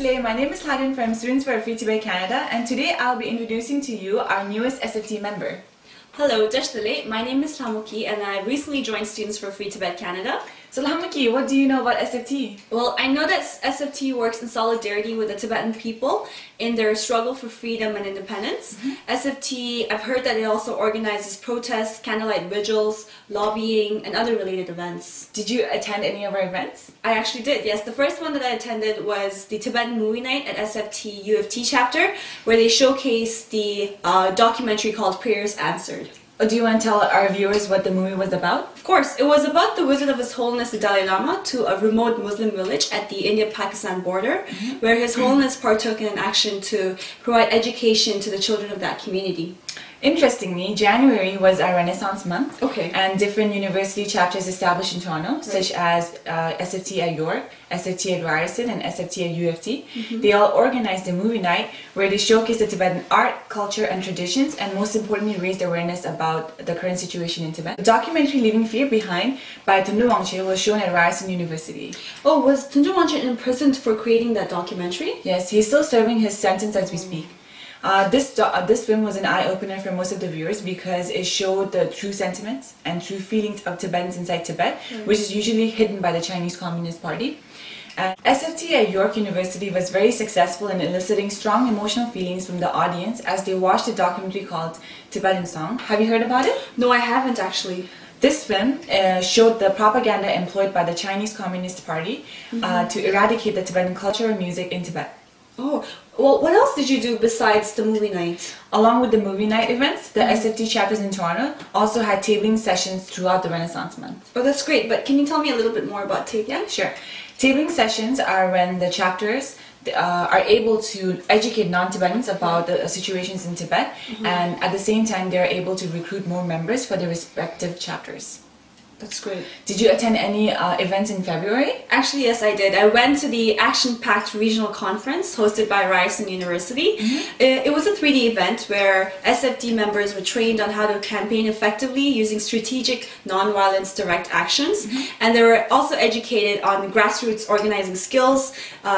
Deshile, my name is Hadin from Students for Free Tibet Canada, and today I'll be introducing to you our newest SFT member. Hello, Deshile, my name is Lamuki and I recently joined Students for Free Tibet Canada. So Lamuki, what do you know about SFT? Well, I know that SFT works in solidarity with the Tibetan people in their struggle for freedom and independence. SFT, I've heard that it also organizes protests, candlelight vigils, lobbying, and other related events. Did you attend any of our events? I actually did, yes. The first one that I attended was the Tibetan Movie Night at SFT UFT chapter, where they showcased the documentary called Prayers Answered. Do you want to tell our viewers what the movie was about? Of course, it was about the visit of His Holiness the Dalai Lama to a remote Muslim village at the India-Pakistan border, where His Holiness partook in an action to provide education to the children of that community. Interestingly, January was our Renaissance month, Okay. and different university chapters established in Toronto, such as SFT at York, SFT at Ryerson, and SFT at UFT. They all organized a movie night where they showcased the Tibetan art, culture, and traditions, and most importantly, raised awareness about the current situation in Tibet. The documentary Leaving Fear Behind by Tundu Wangche was shown at Ryerson University. Oh, was Tundu Wangche imprisoned for creating that documentary? Yes, he's still serving his sentence as we speak. This film was an eye-opener for most of the viewers because it showed the true sentiments and true feelings of Tibetans inside Tibet, which is usually hidden by the Chinese Communist Party. And SFT at York University was very successful in eliciting strong emotional feelings from the audience as they watched a documentary called Tibetan Song. Have you heard about it? No, I haven't actually. This film showed the propaganda employed by the Chinese Communist Party to eradicate the Tibetan culture and music in Tibet. Oh, well, what else did you do besides the movie night? Along with the movie night events, the SFT chapters in Toronto also had tabling sessions throughout the Renaissance month. Oh, that's great, but can you tell me a little bit more about tabling? Yeah, sure. Tabling sessions are when the chapters are able to educate non-Tibetans about the situations in Tibet, and at the same time they're able to recruit more members for their respective chapters. That's great. Did you attend any events in February? Actually, yes, I did. I went to the Action-Packed Regional Conference hosted by Ryerson University. It was a 3D event where SFT members were trained on how to campaign effectively using strategic, non-violence, direct actions. And they were also educated on grassroots organizing skills,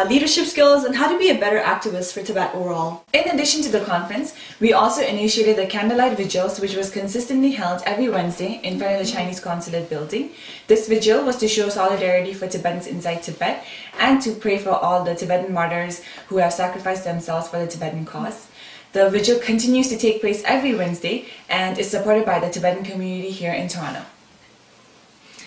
leadership skills, and how to be a better activist for Tibet overall. In addition to the conference, we also initiated the candlelight vigils, which was consistently held every Wednesday in front of the Chinese consulate building. This vigil was to show solidarity for Tibetans inside Tibet and to pray for all the Tibetan martyrs who have sacrificed themselves for the Tibetan cause. The vigil continues to take place every Wednesday and is supported by the Tibetan community here in Toronto.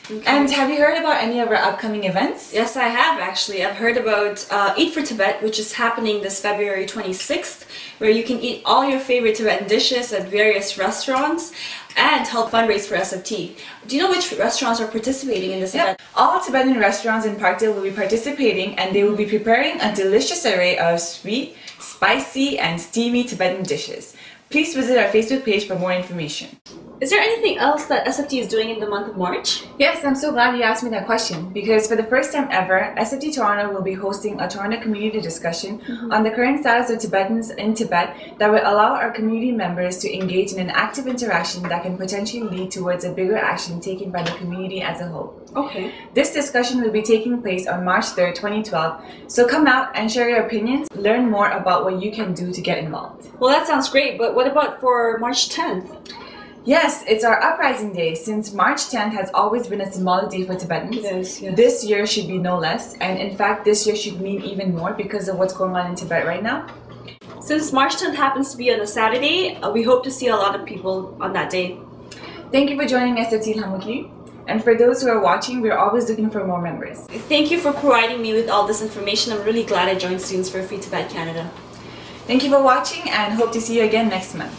Okay. And have you heard about any of our upcoming events? Yes, I have actually. I've heard about Eat for Tibet, which is happening this February 26th, where you can eat all your favorite Tibetan dishes at various restaurants and help fundraise for SFT. Do you know which restaurants are participating in this event? All Tibetan restaurants in Parkdale will be participating, and they will be preparing a delicious array of sweet, spicy, and steamy Tibetan dishes. Please visit our Facebook page for more information. Is there anything else that SFT is doing in the month of March? Yes, I'm so glad you asked me that question, because for the first time ever, SFT Toronto will be hosting a Toronto community discussion on the current status of Tibetans in Tibet that will allow our community members to engage in an active interaction that can potentially lead towards a bigger action taken by the community as a whole. Okay. This discussion will be taking place on March 3rd, 2012, so come out and share your opinions, learn more about what you can do to get involved. Well, that sounds great, but what about for March 10th? Yes, it's our Uprising Day, since March 10th has always been a symbolic day for Tibetans. Yes. This year should be no less, and in fact this year should mean even more because of what's going on in Tibet right now. Since March 10th happens to be on a Saturday, we hope to see a lot of people on that day. Thank you for joining SFT Lamuki. And for those who are watching, we're always looking for more members. Thank you for providing me with all this information. I'm really glad I joined Students for Free Tibet Canada. Thank you for watching, and hope to see you again next month.